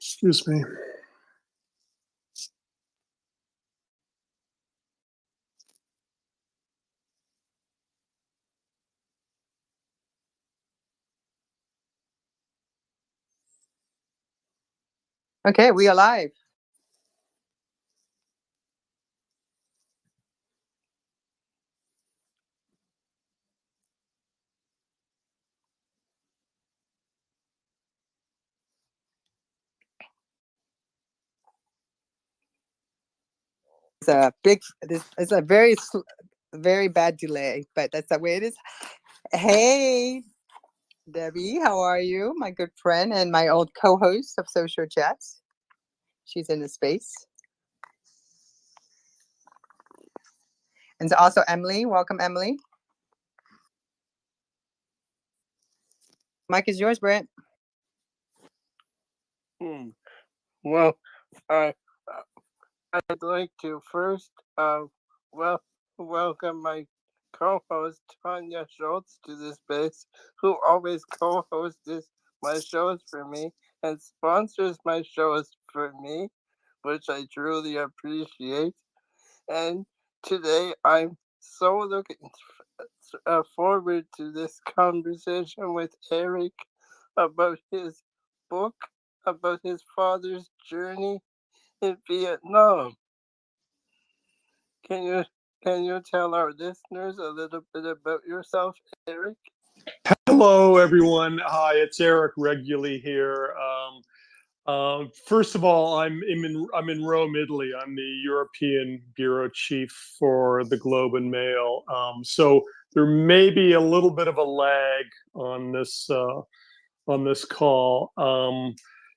Excuse me. Okay, we are live. It's a very bad delay, but that's the way it is. Hey, Debbie, how are you? My good friend and my old co-host of Social Chats. She's in the space. And also Emily. Welcome, Emily. Mic is yours, Brent. Well, I'd like to first welcome my co-host Tonya Scholz to this space, who always co-hosts my shows for me and sponsors my shows for me, which I truly appreciate. And today I'm so looking forward to this conversation with Eric about his book, about his father's journey in Vietnam. Can you tell our listeners a little bit about yourself, Eric? Hello, everyone. Hi, it's Eric Reguly here. First of all, I'm in Rome, Italy. I'm the European bureau chief for the Globe and Mail. So there may be a little bit of a lag on this call.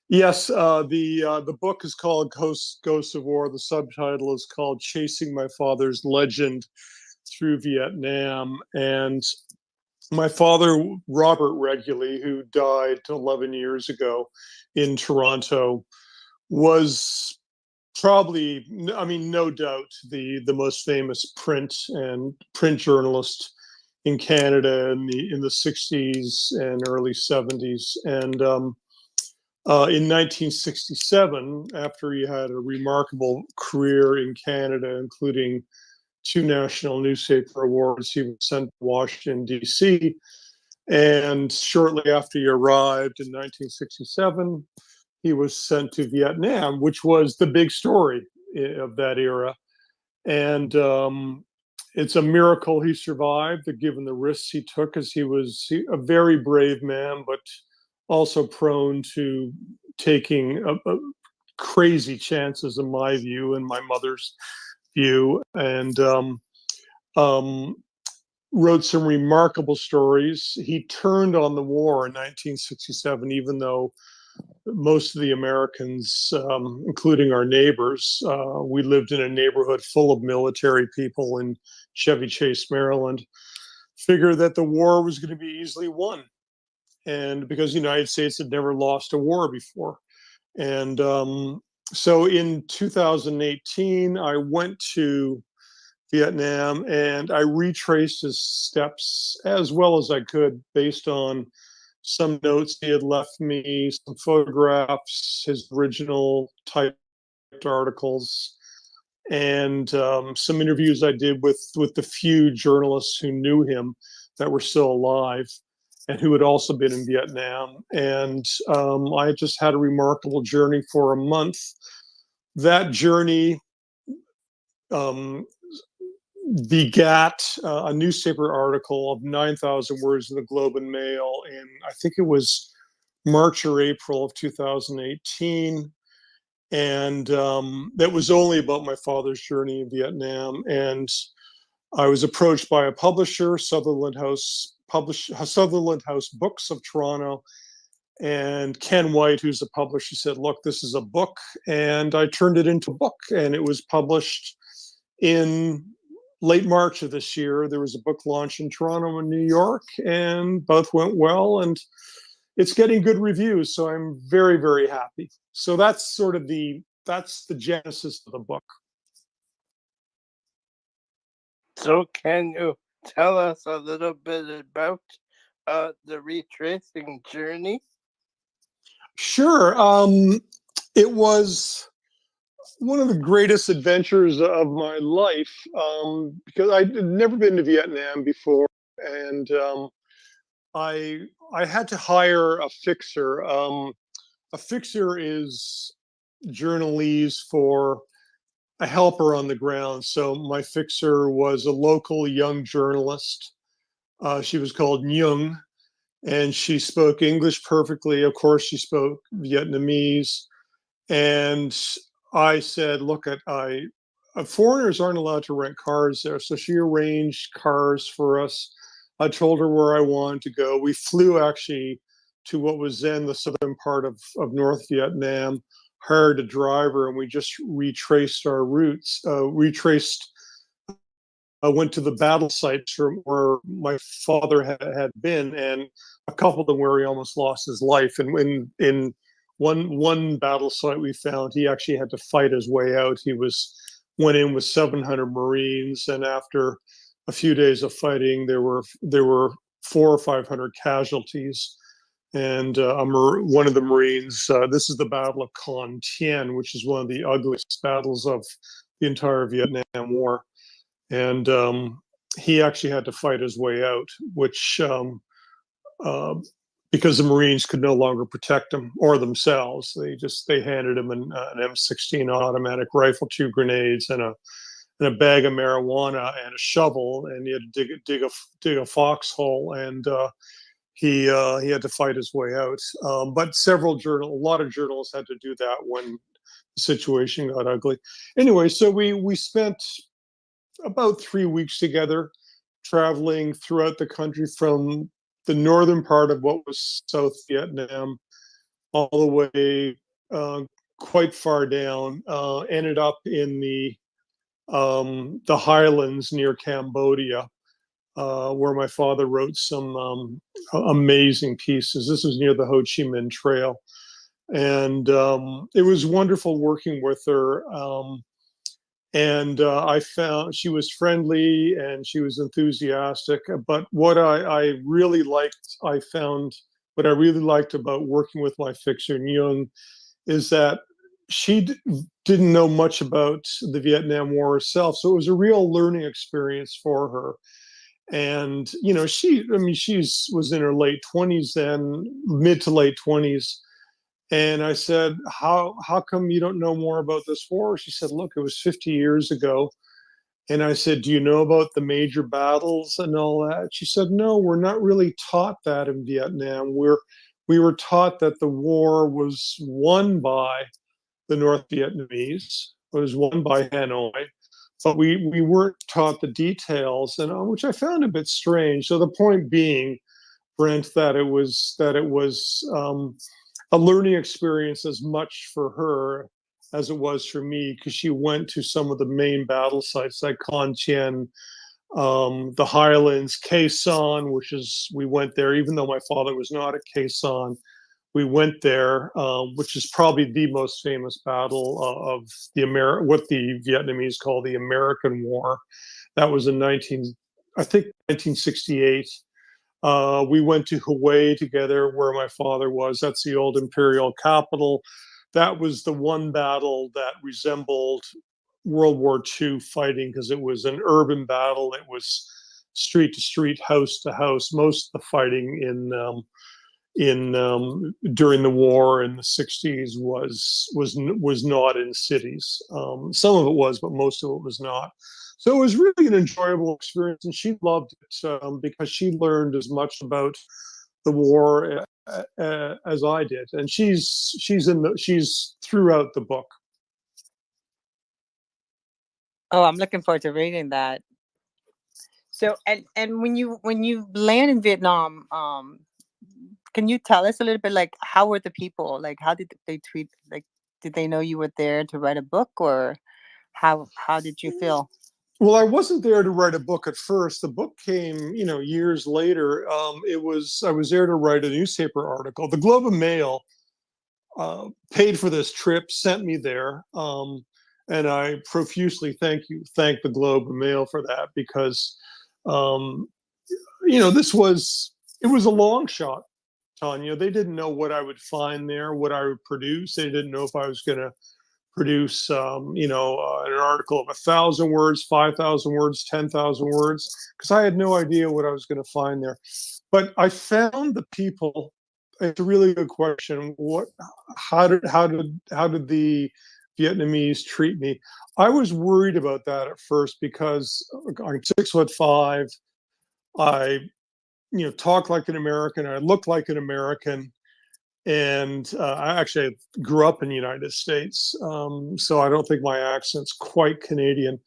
Yes, the book is called Ghosts of War. The subtitle is called Chasing My Father's Legend Through Vietnam. And my father, Robert Reguly, who died 11 years ago in Toronto, was probably, no doubt, the most famous print journalist in Canada in the 60s and early 70s. And in 1967, after he had a remarkable career in Canada, including 2 national newspaper awards, he was sent to Washington, D.C. And shortly after he arrived in 1967, he was sent to Vietnam, which was the big story of that era. And it's a miracle he survived, given the risks he took, as he was a very brave man, but also prone to taking crazy chances, in my view and my mother's view, and wrote some remarkable stories. He turned on the war in 1967, even though most of the Americans, including our neighbors, we lived in a neighborhood full of military people in Chevy Chase, Maryland, figured that the war was going to be easily won. And because the United States had never lost a war before. And so in 2018, I went to Vietnam and I retraced his steps as well as I could based on some notes he had left me, some photographs, his original typed articles, and some interviews I did with the few journalists who knew him that were still alive and who had also been in Vietnam. And I just had a remarkable journey for a month. That journey begat a newspaper article of 9,000 words in the Globe and Mail in, I think it was March or April of 2018. And that was only about my father's journey in Vietnam. And I was approached by a publisher, Sutherland House Books of Toronto, and Ken White, who's the publisher, said, "Look, this is a book," and I turned it into a book, and it was published in late March of this year. There was a book launch in Toronto and New York, and both went well, and it's getting good reviews, so I'm very, very happy. So that's sort of the genesis of the book. So can you tell us a little bit about the retracing journey? Sure. It was one of the greatest adventures of my life, because I'd never been to Vietnam before, and I had to hire a fixer. A fixer is journalese for a helper on the ground. So my fixer was a local young journalist. She was called Nhung, and she spoke English perfectly. Of course, she spoke Vietnamese. And I said, look, foreigners aren't allowed to rent cars there. So she arranged cars for us. I told her where I wanted to go. We flew actually to what was then the southern part of North Vietnam, hired a driver, and we just retraced our routes, went to the battle sites from where my father had been, and a couple of them where he almost lost his life. And in one battle site we found, he actually had to fight his way out. He went in with 700 Marines, and after a few days of fighting, there were 400 or 500 casualties. And one of the Marines, this is the Battle of Con Tien, which is one of the ugliest battles of the entire Vietnam War. And he actually had to fight his way out, which because the Marines could no longer protect him or themselves, they handed him an M16 automatic rifle, 2 grenades, and a bag of marijuana and a shovel, and he had to dig a foxhole, and he had to fight his way out. But a lot of journalists had to do that when the situation got ugly. Anyway, so we spent about 3 weeks together, traveling throughout the country from the northern part of what was South Vietnam all the way quite far down. Ended up in the highlands near Cambodia, where my father wrote some amazing pieces. This was near the Ho Chi Minh Trail, and it was wonderful working with her. And I found she was friendly and she was enthusiastic. But what I really liked, what I really liked about working with my fixer, Nhung, is that she didn't know much about the Vietnam War herself. So it was a real learning experience for her. And, she was in her late 20s then, mid to late 20s. And I said, how come you don't know more about this war? She said, look, it was 50 years ago. And I said, do you know about the major battles and all that? She said, no, we're not really taught that in Vietnam. We were taught that the war was won by the North Vietnamese. It was won by Hanoi. But we weren't taught the details, and which I found a bit strange. So the point being, Brent, that it was a learning experience as much for her as it was for me, because she went to some of the main battle sites like Con Tien, the Highlands, Khe Sanh, we went there, even though my father was not at Khe Sanh. We went there, which is probably the most famous battle of what the Vietnamese call the American War. That was in 1968. We went to Hue together, where my father was. That's the old imperial capital. That was the one battle that resembled World War II fighting, because it was an urban battle. It was street to street, house to house. Most of the fighting during the war in the 60s was not in cities. Some of it was, but most of it was not. So it was really an enjoyable experience, and she loved it, because she learned as much about the war as I did, and she's throughout the book. Oh, I'm looking forward to reading that. So, and when you land in Vietnam, can you tell us a little bit, like, how were the people? Like, how did they treat? Like, did they know you were there to write a book, or how did you feel? Well, I wasn't there to write a book at first. The book came, years later. I was there to write a newspaper article. The Globe and Mail paid for this trip, sent me there, and I profusely thank the Globe and Mail for that, because it was a long shot. Tonya. They didn't know what I would find there, what I would produce. They didn't know if I was going to produce, an article of 1,000 words, 5,000 words, 10,000 words, because I had no idea what I was going to find there. But I found the people. It's a really good question. How did the Vietnamese treat me? I was worried about that at first because I'm 6'5". I talk like an American. I look like an American, and I actually grew up in the United States, so I don't think my accent's quite Canadian.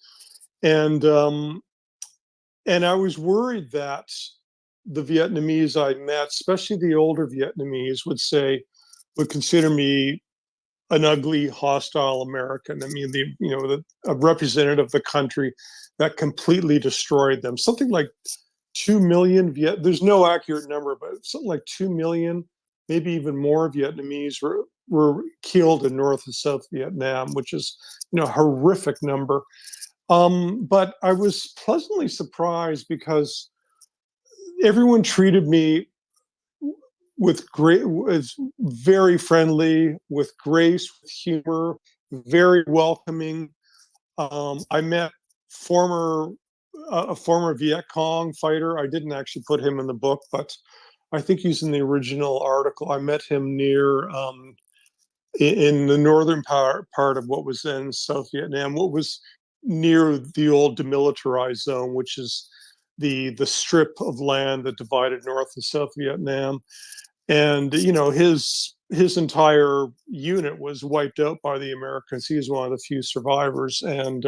And I was worried that the Vietnamese I met, especially the older Vietnamese, would consider me an ugly, hostile American. I mean, a representative of the country that completely destroyed them. Something like 2 million there's no accurate number, but something like 2 million, maybe even more Vietnamese were killed in North and South Vietnam, which is, a horrific number. But I was pleasantly surprised because everyone treated me was very friendly, with grace, with humor, very welcoming. I met a former Viet Cong fighter. I didn't actually put him in the book, but I think he's in the original article. I met him near in the northern part of what was then South Vietnam, what was near the old demilitarized zone, which is the strip of land that divided North and South Vietnam. And his entire unit was wiped out by the Americans. He was one of the few survivors, and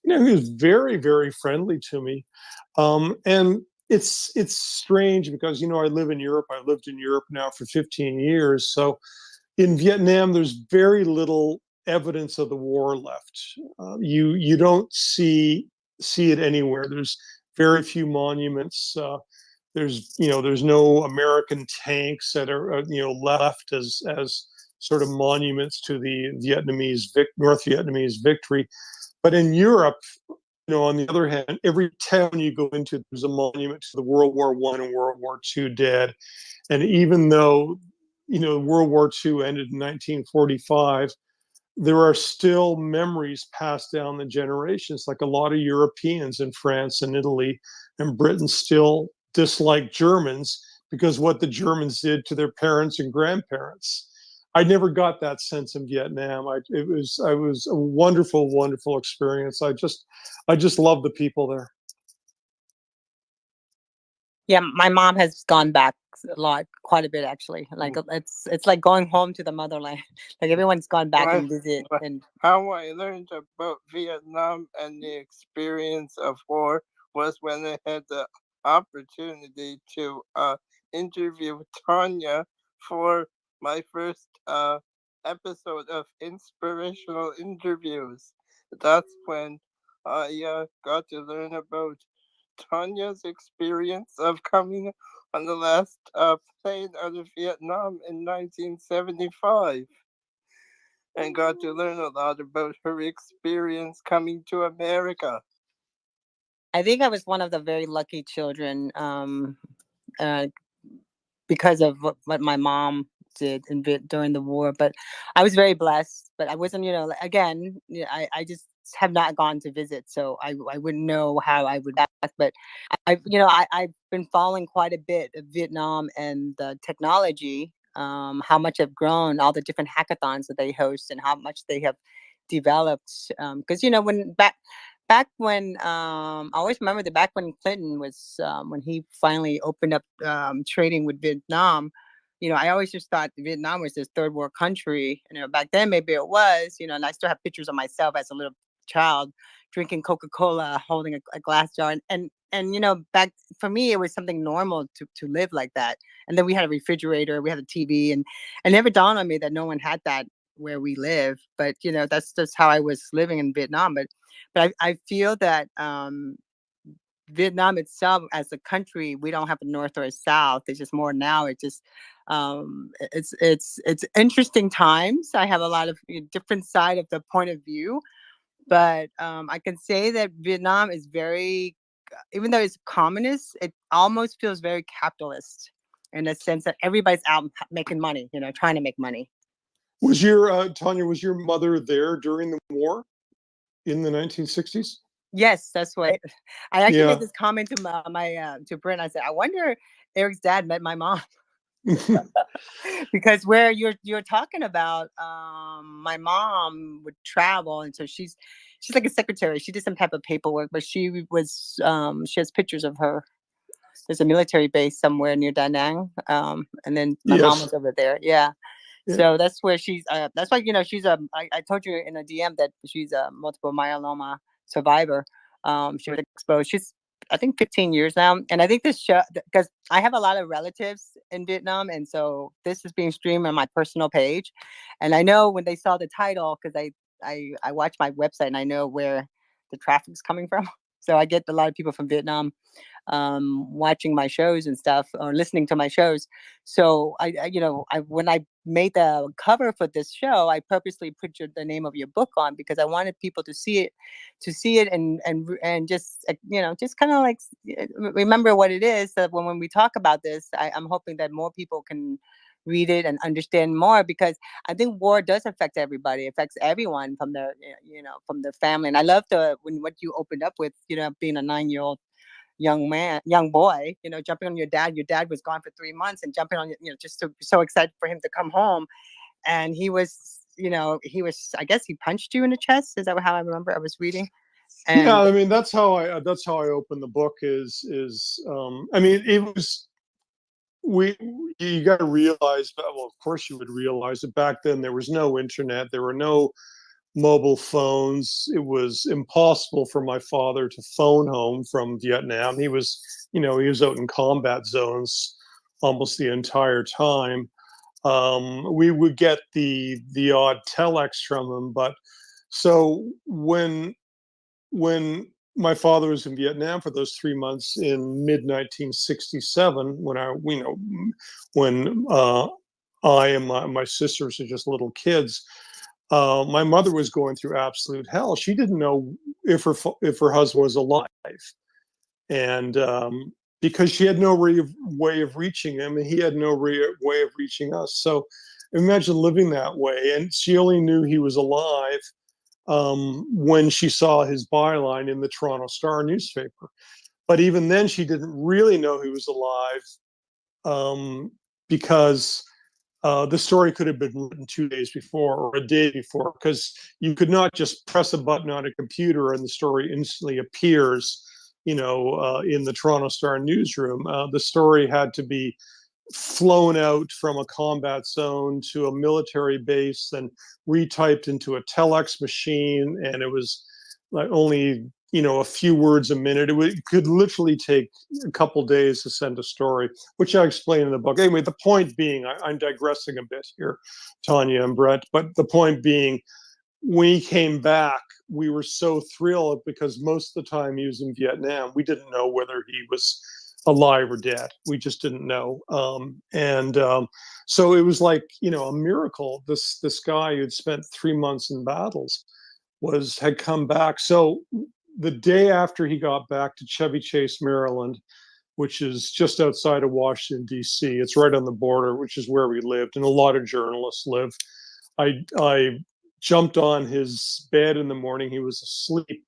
he was very, very friendly to me. And it's strange because I live in Europe. I lived in Europe now for 15 years. So in Vietnam, there's very little evidence of the war left. You don't see it anywhere. There's very few monuments. There's no American tanks that are left as sort of monuments to the North Vietnamese victory. But in Europe, on the other hand, every town you go into, there's a monument to the World War I and World War II dead. And even though World War II ended in 1945, there are still memories passed down the generations. Like a lot of Europeans in France and Italy and Britain still dislike Germans because what the Germans did to their parents and grandparents. I never got that sense in Vietnam. It was a wonderful, wonderful experience. I just love the people there. Yeah, my mom has gone back quite a bit actually. Like it's like going home to the motherland. Like everyone's gone back and visit. And how I learned about Vietnam and the experience of war was when I had the opportunity to interview Tonya for my first episode of Inspirational Interviews. That's when I got to learn about Tonya's experience of coming on the last plane out of Vietnam in 1975, and got to learn a lot about her experience coming to America. I think I was one of the very lucky children because of what my mom did during the war. But I was very blessed. But I wasn't, again, I just have not gone to visit, so I wouldn't know how I would act. But I've been following quite a bit of Vietnam and the technology, how much have grown, all the different hackathons that they host, and how much they have developed. Because when back when I always remember that back when Clinton was when he finally opened up trading with Vietnam, I always just thought Vietnam was this third world country. Back then maybe it was, and I still have pictures of myself as a little child drinking Coca-Cola, holding a glass jar, and back for me it was something normal to live like that. And then we had a refrigerator, we had a TV, and it never dawned on me that no one had that where we live. But that's just how I was living in Vietnam. But I feel that Vietnam itself as a country, we don't have a north or a south. It's just more now. It's just it's interesting times. I have a lot of different side of the point of view, but I can say that Vietnam is very, even though it's communist, it almost feels very capitalist. in a sense that everybody's out making money, trying to make money. Was your Tonya? Was your mother there during the war in the 1960s? Yes, that's what I actually Yeah. made this comment to to Brent. I said, I wonder Eric's dad met my mom. Because where you're talking about, my mom would travel, and so she's like a secretary. She did some type of paperwork, but she has pictures of her. There's a military base somewhere near Da Nang, and then my mom Yes. was over there. Yeah. Yeah. So that's where she's. That's why she's a. I told you in a DM that she's a multiple myeloma survivor. She was exposed. She's, I think, 15 years now, and I think this show, because I have a lot of relatives in Vietnam, and so this is being streamed on my personal page, and I know when they saw the title, because I watch my website and I know where the traffic's coming from, so I get a lot of people from Vietnam watching my shows and stuff, or listening to my shows. So when I made the cover for this show, I purposely put the name of your book on, because I wanted people to see it and just just kind of like remember what it is. So when we talk about this, I'm hoping that more people can read it and understand more, because I think war does affect everybody. It affects everyone from from the family. And I love what you opened up with, being a 9-year-old young boy, jumping on your dad. Your dad was gone for 3 months, and jumping on, just so excited for him to come home. And he was, I guess he punched you in the chest. Is that how I remember? I was reading. And yeah, I mean, that's how I open the book. I mean, it was, you got to realize, well, of course you would realize that back then there was no internet, there were no mobile phones. It was impossible for my father to phone home from Vietnam. He was out in combat zones almost the entire time. We would get the odd telex from him, but so when my father was in Vietnam for those 3 months in mid 1967, when I and my sisters were just little kids, my mother was going through absolute hell. She didn't know if her husband was alive, and because she had no way of reaching him, and he had no way of reaching us. So imagine living that way, and she only knew he was alive when she saw his byline in the Toronto Star newspaper. But even then, she didn't really know he was alive, because the story could have been written 2 days before or a day before, because you could not just press a button on a computer and the story instantly appears, in the Toronto Star newsroom. The story had to be flown out from a combat zone to a military base and retyped into a telex machine, and it was like only a few words a minute. It could literally take a couple days to send a story, which I explain in the book. Anyway, the point being, I'm digressing a bit here, Tonya and Brent, but the point being, when he came back, we were so thrilled, because most of the time he was in Vietnam, we didn't know whether he was alive or dead. We just didn't know. So it was like, a miracle. This guy who'd spent 3 months in battles had come back. So the day after he got back to Chevy Chase, Maryland, which is just outside of Washington, D.C., it's right on the border, which is where we lived, and a lot of journalists live. I jumped on his bed in the morning. He was asleep,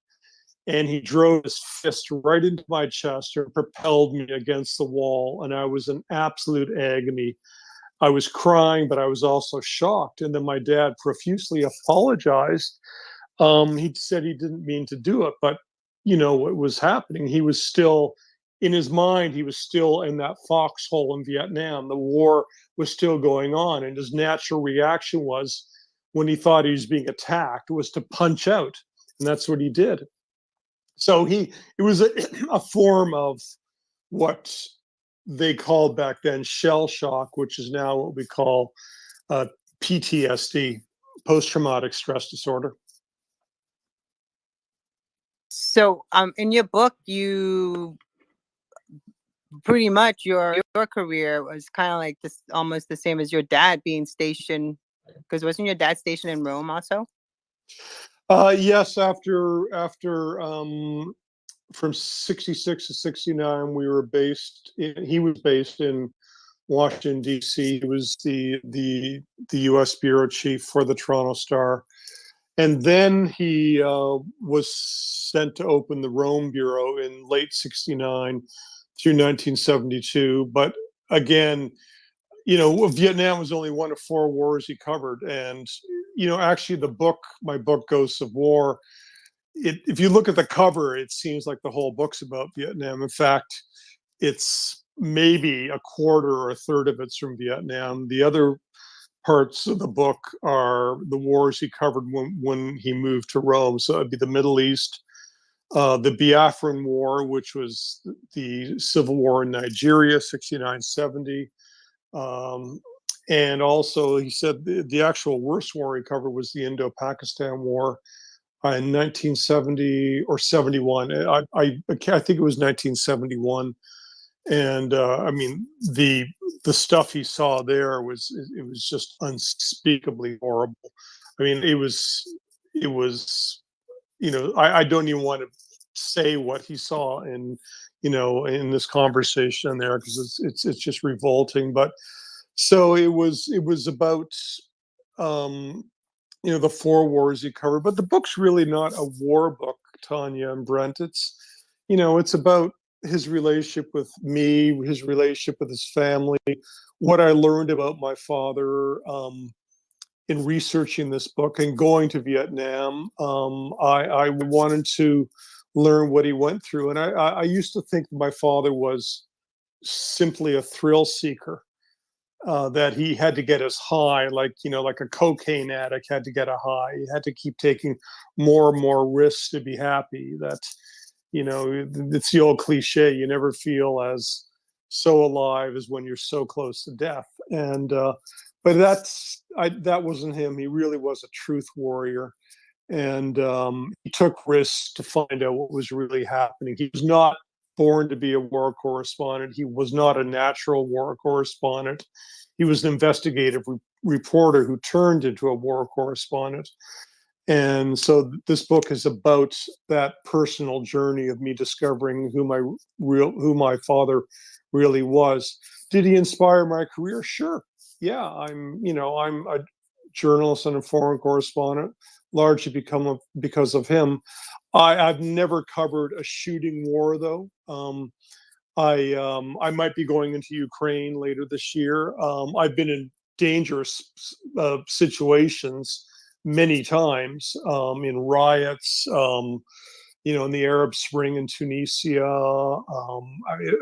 and he drove his fist right into my chest and propelled me against the wall. And I was in absolute agony. I was crying, but I was also shocked. And then my dad profusely apologized. He said he didn't mean to do it, but what was happening? He was still, in his mind, he was still in that foxhole in Vietnam. The war was still going on, and his natural reaction was, when he thought he was being attacked, was to punch out, and that's what he did. So it was a form of what they called back then shell shock, which is now what we call PTSD, post-traumatic stress disorder. so in your book, you pretty much your career was kind of like this, almost the same as your dad being stationed, because wasn't your dad stationed in Rome also? Yes, after from 66 to 69, he was based in Washington, D.C. He was the U.S. bureau chief for the Toronto Star. And then he was sent to open the Rome bureau in late 69 through 1972. But again, Vietnam was only one of 4 wars he covered. And, actually my book, Ghosts of War, if you look at the cover, it seems like the whole book's about Vietnam. In fact, it's maybe a quarter or a third of it's from Vietnam. The other parts of the book are the wars he covered when he moved to Rome. So it'd be the Middle East, the Biafran War, which was the civil war in Nigeria, 69-70. And also, he said the actual worst war he covered was the Indo-Pakistan War in 1970 or 71. I think it was 1971. And the stuff he saw there was just unspeakably horrible. I mean, it was I don't even want to say what he saw in this conversation there, because it's just revolting. But so it was about the 4 wars he covered. But the book's really not a war book, Tonya and Brent. It's about his relationship with me, his relationship with his family, what I learned about my father in researching this book and going to Vietnam. I wanted to learn what he went through. And I used to think my father was simply a thrill seeker, that he had to get his high, like a cocaine addict had to get a high. He had to keep taking more and more risks to be happy. That it's the old cliche, you never feel as so alive as when you're so close to death. And but that wasn't him. He really was a truth warrior, and he took risks to find out what was really happening. He was not born to be a war correspondent. He was not a natural war correspondent. He was an investigative reporter who turned into a war correspondent. And so this book is about that personal journey of me discovering who my father really was. Did he inspire my career? Sure. Yeah, I'm a journalist and a foreign correspondent, largely because of him. I've never covered a shooting war, though. I might be going into Ukraine later this year. I've been in dangerous situations many times, in riots, in the Arab Spring in Tunisia.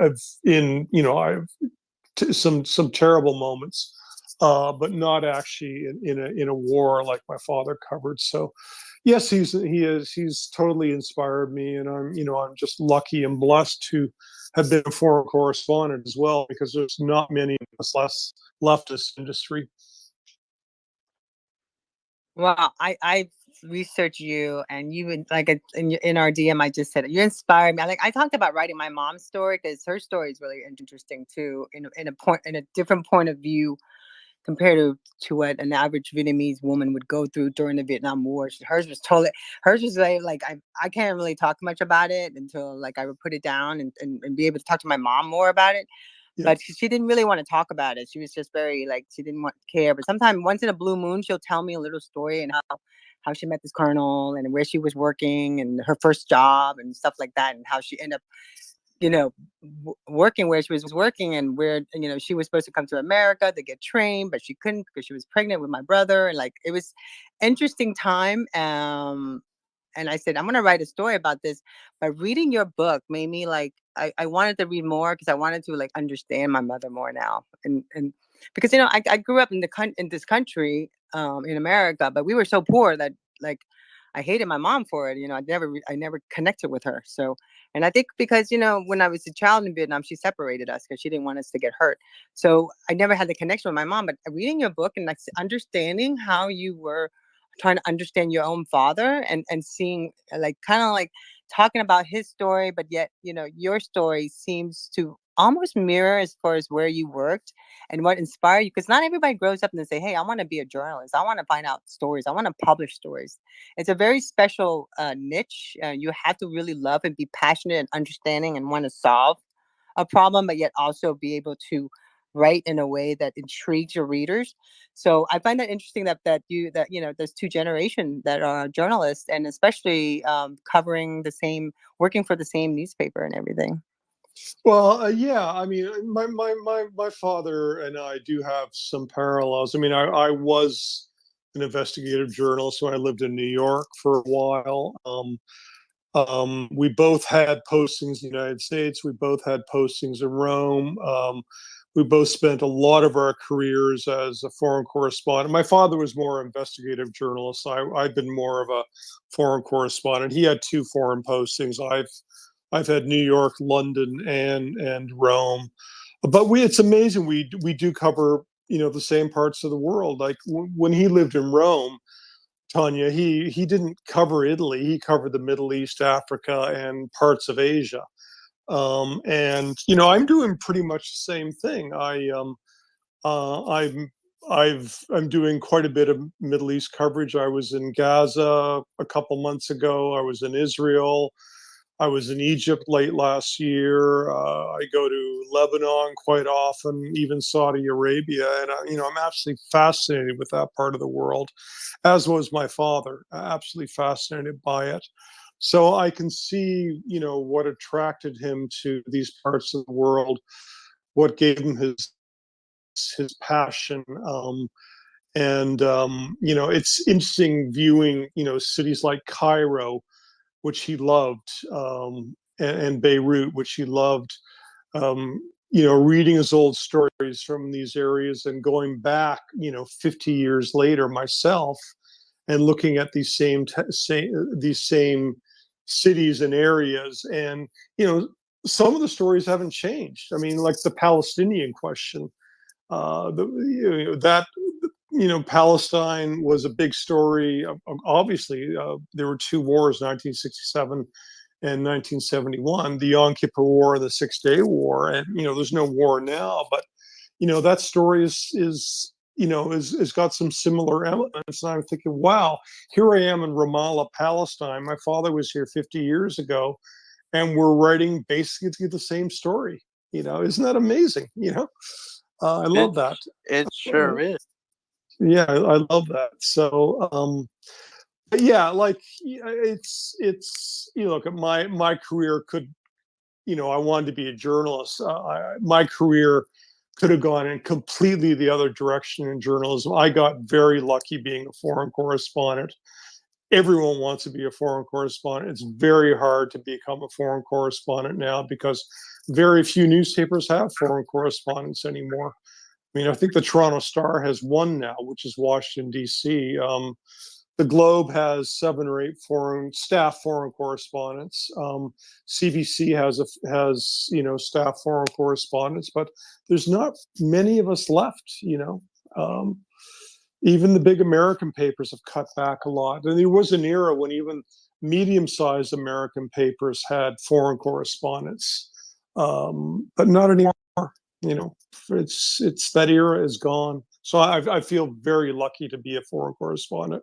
I've some terrible moments, but not actually in a war like my father covered. So, yes, he's totally inspired me, and I'm just lucky and blessed to have been a foreign correspondent as well, because there's not many of us left this industry. Well, I researched you, and you would in our DM. I just said you inspired me. I talked about writing my mom's story, because her story is really interesting too, in a different point of view compared to what an average Vietnamese woman would go through during the Vietnam War. Hers was like I can't really talk much about it until I would put it down and be able to talk to my mom more about it. Yeah. But she didn't really want to talk about it. She was just very she didn't want to care. But sometimes, once in a blue moon, she'll tell me a little story, and how she met this colonel, and where she was working, and her first job and stuff like that, and how she ended up working where she was working, and where she was supposed to come to America to get trained, but she couldn't because she was pregnant with my brother. And it was interesting time. And I said, I'm gonna write a story about this. But reading your book made me I wanted to read more, because I wanted to understand my mother more now. And because I grew up in this country, in America, but we were so poor that I hated my mom for it. I never connected with her. So, and I think because when I was a child in Vietnam, she separated us because she didn't want us to get hurt. So I never had the connection with my mom. But reading your book and understanding how you were trying to understand your own father, and seeing talking about his story, but yet your story seems to almost mirror as far as where you worked and what inspired you. Because not everybody grows up and they say, hey, I want to be a journalist, I want to find out stories, I want to publish stories. It's a very special niche. You have to really love and be passionate and understanding and want to solve a problem, but yet also be able to write in a way that intrigues your readers. So I find that interesting that there's two generations that are journalists, and especially covering working for the same newspaper and everything. Well, yeah, I mean, my father and I do have some parallels. I mean, I was an investigative journalist when I lived in New York for a while. We both had postings in the United States. We both had postings in Rome. We both spent a lot of our careers as a foreign correspondent. My father was more investigative journalist. I've been more of a foreign correspondent. He had two foreign postings. I've had New York, London, and Rome. But it's amazing. We do cover the same parts of the world. Like when he lived in Rome, Tonya, he didn't cover Italy. He covered the Middle East, Africa, and parts of Asia. And I'm doing pretty much the same thing. I'm doing quite a bit of Middle East coverage. I was in Gaza a couple months ago. I was in Israel. I was in Egypt late last year. I go to Lebanon quite often, even Saudi Arabia, and I'm absolutely fascinated with that part of the world, as was my father. Absolutely fascinated by it. So I can see, what attracted him to these parts of the world, what gave him his passion. It's interesting viewing, cities like Cairo, which he loved, and Beirut, which he loved. Reading his old stories from these areas and going back, 50 years later myself, and looking at these same cities and areas, and some of the stories haven't changed. I mean, like the Palestinian question, Palestine was a big story. Obviously, there were two wars, 1967 and 1971, the Yom Kippur War and the Six-Day War. And, there's no war now, but, that story is got some similar elements. And I'm thinking, wow, here I am in Ramallah, Palestine. My father was here 50 years ago, and we're writing basically the same story. Isn't that amazing? I love that. It sure is. Yeah, I love that. So, but yeah, like it's look at my career could, I wanted to be a journalist. My career could have gone in completely the other direction in journalism. I got very lucky being a foreign correspondent. Everyone wants to be a foreign correspondent. It's very hard to become a foreign correspondent now because very few newspapers have foreign correspondents anymore. I mean, I think the Toronto Star has one now, which is Washington, D.C. The Globe has 7 or 8 foreign correspondents. CBC has staff foreign correspondents, but there's not many of us left. Even the big American papers have cut back a lot. And there was an era when even medium-sized American papers had foreign correspondents, but not anymore. It's that era is gone. So I feel very lucky to be a foreign correspondent.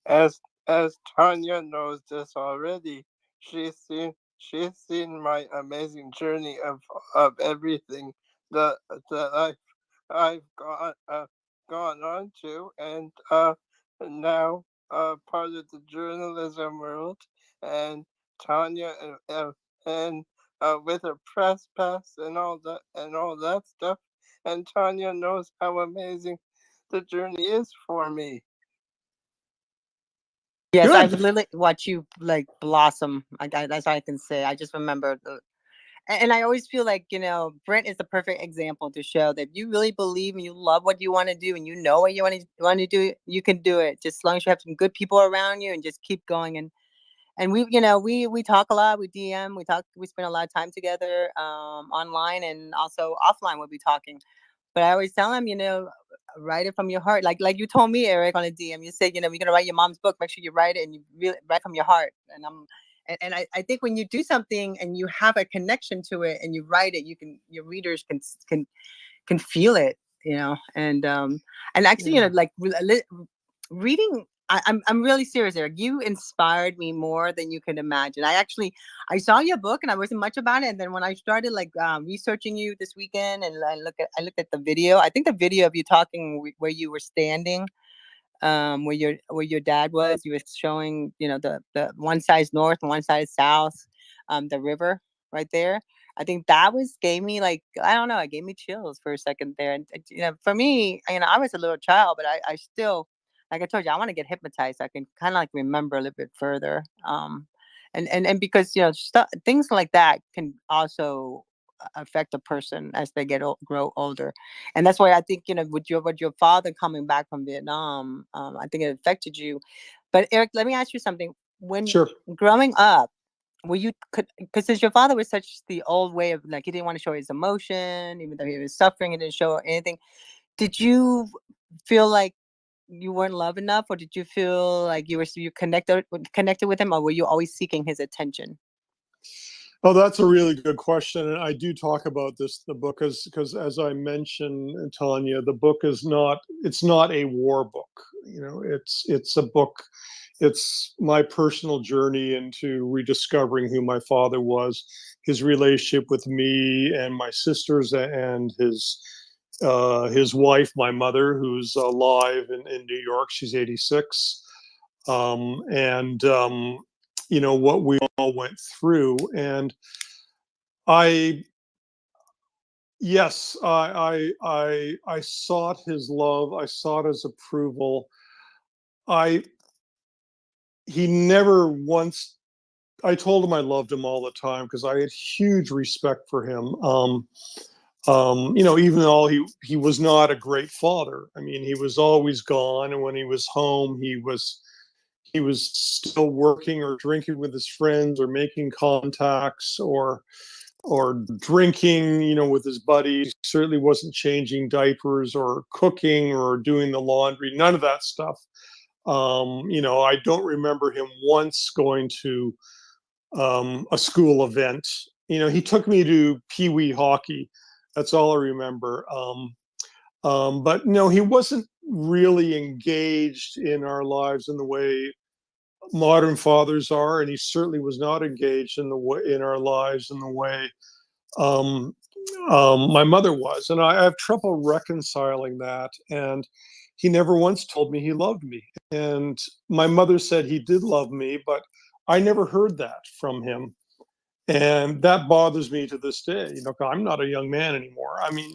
As Tonya knows this already, she's seen my amazing journey of everything that I've gone on to, and now part of the journalism world, and Tonya and with her press pass and all that stuff, and Tonya knows how amazing the journey is for me. Yes, Good. I've literally watched you like blossom. That's all I can say. I just remember and I always feel like, Brent is the perfect example to show that if you really believe and you love what you want to do and you know what you want to do, you can do it. Just as long as you have some good people around you and just keep going. And we talk a lot. We DM. We spend a lot of time together, online and also offline. We'll be talking. But I always tell him, write it from your heart. Like you told me, Eric, on a DM. You said, you're gonna write your mom's book. Make sure you write it and you really write from your heart. And I think when you do something and you have a connection to it and you write it, your readers can feel it, And actually, like reading I'm really serious, Eric. You inspired me more than you can imagine. I saw your book and I wasn't much about it. And then when I started researching you this weekend and I looked at the video, I think the video of you talking where you were standing, where your dad was, you were showing, the one side's north and one side is south, the river right there. I think that gave me I don't know, it gave me chills for a second there. And for me, I was a little child, but I still, like I told you, I want to get hypnotized. I can kind of remember a little bit further. And because things like that can also affect a person as they grow older, and that's why I think with your father coming back from Vietnam, I think it affected you. But Eric, let me ask you something. When Sure. growing up, were you because since your father was such the old way of he didn't want to show his emotion, even though he was suffering, he didn't show anything. Did you feel like you weren't loved enough, or did you feel like you connected with him, or were you always seeking his attention? Oh, that's a really good question, and I do talk about this in the book because as I mentioned, Tonya, the book it's not a war book. It's a book. It's my personal journey into rediscovering who my father was, his relationship with me and my sisters, and his wife, my mother, who's alive in New York. She's 86, and what we all went through. And yes, I sought his love. I sought his approval. He never once. I told him I loved him all the time because I had huge respect for him. Even though he was not a great father. I mean, he was always gone, and when he was home, he was still working or drinking with his friends or making contacts or drinking, with his buddies. He certainly wasn't changing diapers or cooking or doing the laundry, none of that stuff. I don't remember him once going to a school event. He took me to pee-wee hockey. That's all I remember. But no, he wasn't really engaged in our lives in the way modern fathers are, and he certainly was not engaged in our lives in the way my mother was. And I have trouble reconciling that. And he never once told me he loved me. And my mother said he did love me, but I never heard that from him. And that bothers me to this day. I'm not a young man anymore. I mean,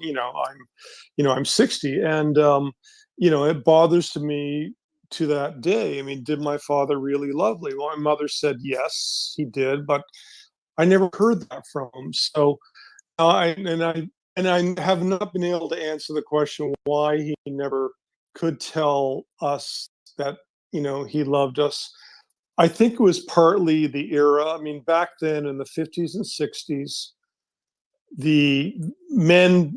I'm 60, and it bothers to me to that day. I mean, did my father really love me? Well, my mother said yes, he did, but I never heard that from him. So, I have not been able to answer the question why he never could tell us that he loved us. I think it was partly the era. I mean, back then in the 50s and 60s, the men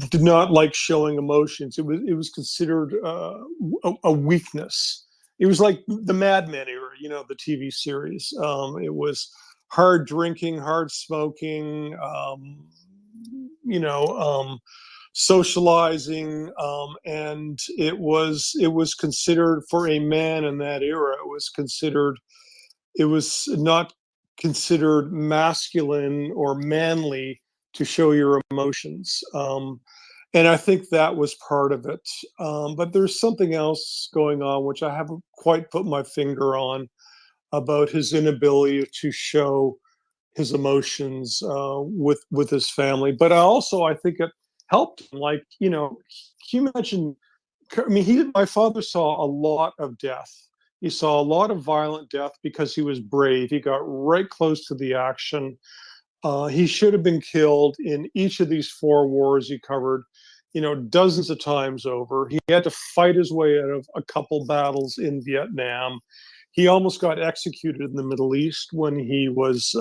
did not like showing emotions. It was considered a weakness. It was like the Mad Men era, the TV series. It was hard drinking, hard smoking, socializing, and it was considered, for a man in that era, it was not considered masculine or manly to show your emotions. And I think that was part of it. But there's something else going on, which I haven't quite put my finger on, about his inability to show his emotions with his family. But I think it helped him. Can you imagine? I mean, my father saw a lot of death. He saw a lot of violent death because he was brave. He got right close to the action. He should have been killed in each of these 4 wars he covered, dozens of times over. He had to fight his way out of a couple battles in Vietnam. He almost got executed in the Middle East when he was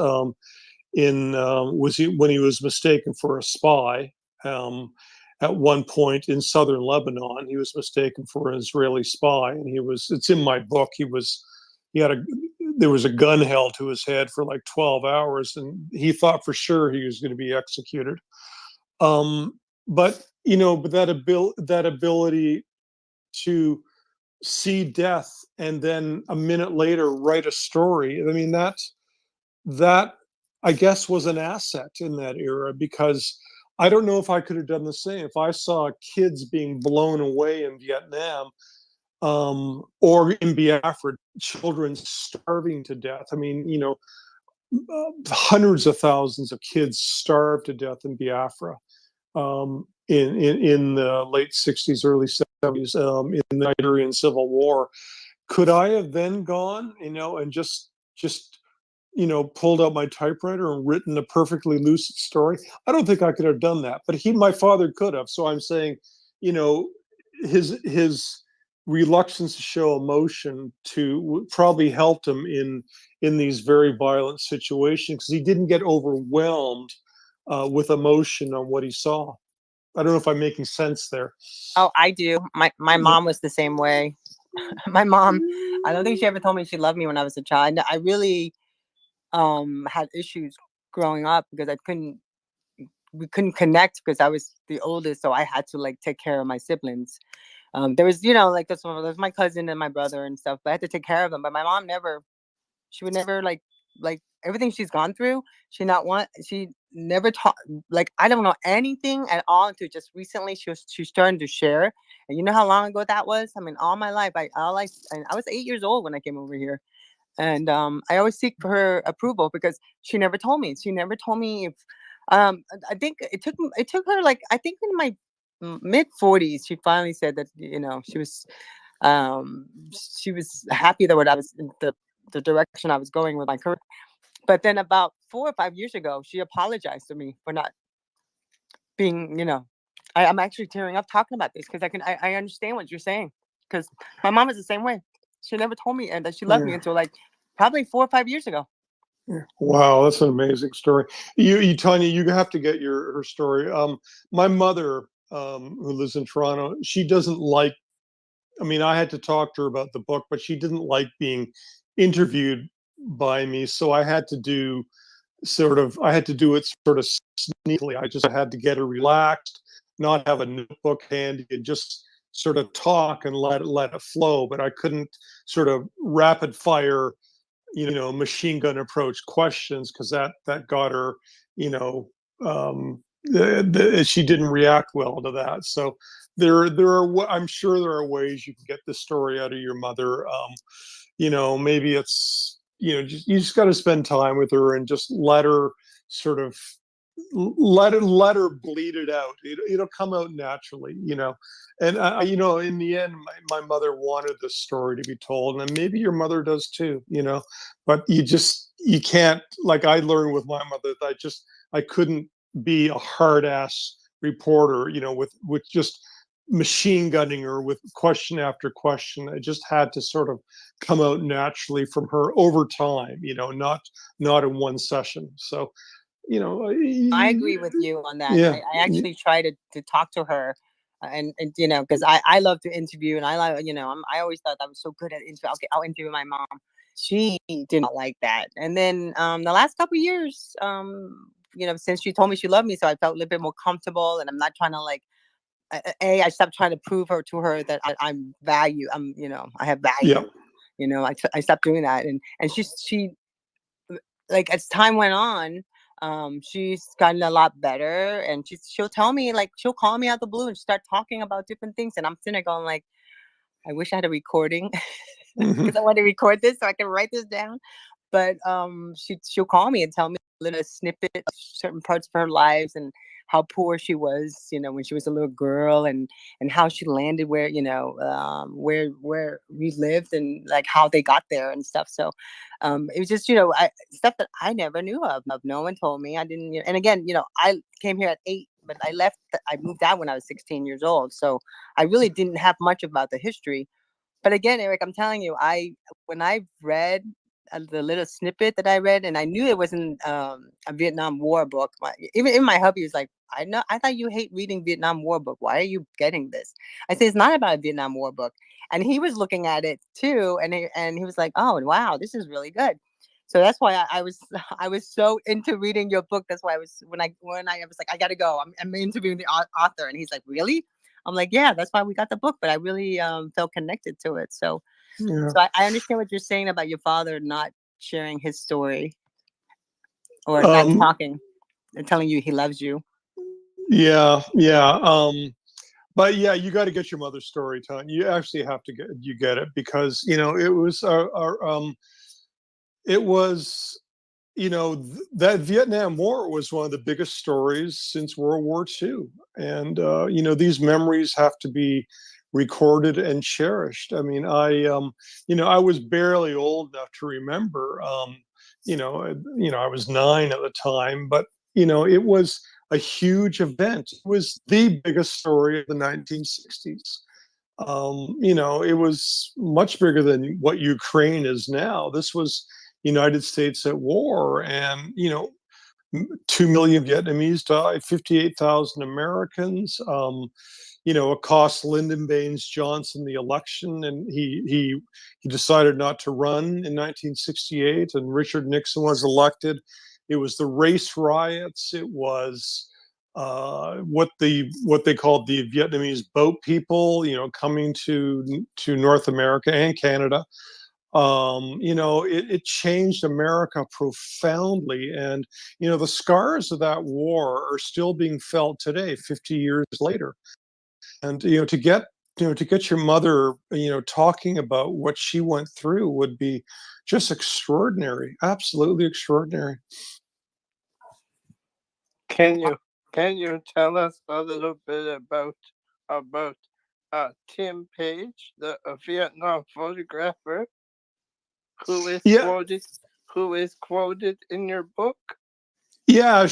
when he was mistaken for a spy. At one point in southern Lebanon, he was mistaken for an Israeli spy, and it's in my book. There was a gun held to his head for like 12 hours, and he thought for sure he was going to be executed. But that ability to see death and then a minute later write a story. I mean, that I guess was an asset in that era, because I don't know if I could have done the same. If I saw kids being blown away in Vietnam, or in Biafra, children starving to death. I mean, hundreds of thousands of kids starved to death in Biafra, in the late 60s, early 70s, in the Nigerian Civil War. Could I have then gone, and just pulled out my typewriter and written a perfectly lucid story? I don't think I could have done that, but my father could have. So I'm saying, his reluctance to show emotion probably helped him in these very violent situations, because he didn't get overwhelmed with emotion on what he saw. I don't know if I'm making sense there. Oh, I do. My mom was the same way. My mom, I don't think she ever told me she loved me when I was a child. I really had issues growing up because we couldn't connect because I was the oldest, so I had to like take care of my siblings. There was, like there's my cousin and my brother and stuff, but I had to take care of them. But my mom she would never like everything she's gone through. She never taught, like, I don't know anything at all until just recently she's starting to share. And you know how long ago that was? I mean, all my life, I was 8 years old when I came over here. And I always seek for her approval because she never told me. She never told me if I think it took her, like, I think in my mid 40s, she finally said that she was happy that what I was in the direction I was going with my career. But then about 4 or 5 years ago, she apologized to me for not being, I'm actually tearing up talking about this because I understand what you're saying, because my mom is the same way. She never told me and that she loved me until like probably 4 or 5 years ago. Wow, that's an amazing story. Tonya, you have to get her story. My mother, who lives in Toronto, she doesn't like. I mean, I had to talk to her about the book, but she didn't like being interviewed by me, so I had to do it sort of sneakily. I just had to get her relaxed, not have a notebook handy, and just sort of talk and let it flow. But I couldn't sort of rapid fire, machine gun approach questions, because that got her, she didn't react well to that. So I'm sure there are ways you can get this story out of your mother. Maybe it's, you just got to spend time with her and just let her sort of let her bleed it out. It'll come out naturally, and in the end, my mother wanted this story to be told, and maybe your mother does too, but you can't, like I learned with my mother, that I couldn't be a hard ass reporter, with just machine gunning her with question after question. It just had to sort of come out naturally from her over time, not in one session. So, I agree with you on that. Yeah. I actually try to talk to her, and because I love to interview, and I like, I always thought I was so good at interview. Okay, I'll interview my mom. She did not like that. And then the last couple of years, since she told me she loved me, so I felt a little bit more comfortable, and I'm not trying to like. I stopped trying to prove to her that I have value. Yeah. I stopped doing that, and she like, as time went on, she's gotten a lot better, and she'll tell me, like, she'll call me out the blue and start talking about different things, and I'm sitting there going like, I wish I had a recording because I want to record this so I can write this down. But she'll call me and tell me a little snippet of certain parts of her lives, and how poor she was, when she was a little girl, and how she landed where, where we lived, and like how they got there and stuff. So it was just, stuff that I never knew of. No one told me. I didn't. And again, I came here at 8, but I moved out when I was 16 years old. So I really didn't have much about the history. But again, Eric, I'm telling you, when I read the little snippet that I read, and I knew it wasn't a Vietnam War book. Even my hubby was like, I thought you hate reading Vietnam War book. Why are you getting this? I said, it's not about a Vietnam War book. And he was looking at it too, and he was like, oh wow, this is really good. So that's why I was so into reading your book. That's why when I was like, I gotta go. I'm interviewing the author, and he's like, really? I'm like, yeah, that's why we got the book. But I really felt connected to it. So, Yeah. so I understand what you're saying about your father not sharing his story or not talking and telling you he loves you. Yeah. But yeah, you got to get your mother's story, Tonya. You actually have to get it because it was that Vietnam War was one of the biggest stories since World War II, and these memories have to be recorded and cherished. I mean, I was barely old enough to remember. I was 9 at the time, but it was a huge event. It was the biggest story of the 1960s. It was much bigger than what Ukraine is now. This was United States at war, and 2 million Vietnamese died, 58,000 Americans. It cost Lyndon Baines Johnson the election, and he decided not to run in 1968, and Richard Nixon was elected. It was the race riots. It was what they called the Vietnamese boat people, coming to North America and Canada. It changed America profoundly, and the scars of that war are still being felt today, 50 years later. And to get your mother talking about what she went through would be just extraordinary, absolutely extraordinary. Can you tell us a little bit about Tim Page, the Vietnam photographer, who is quoted in your book? Yeah,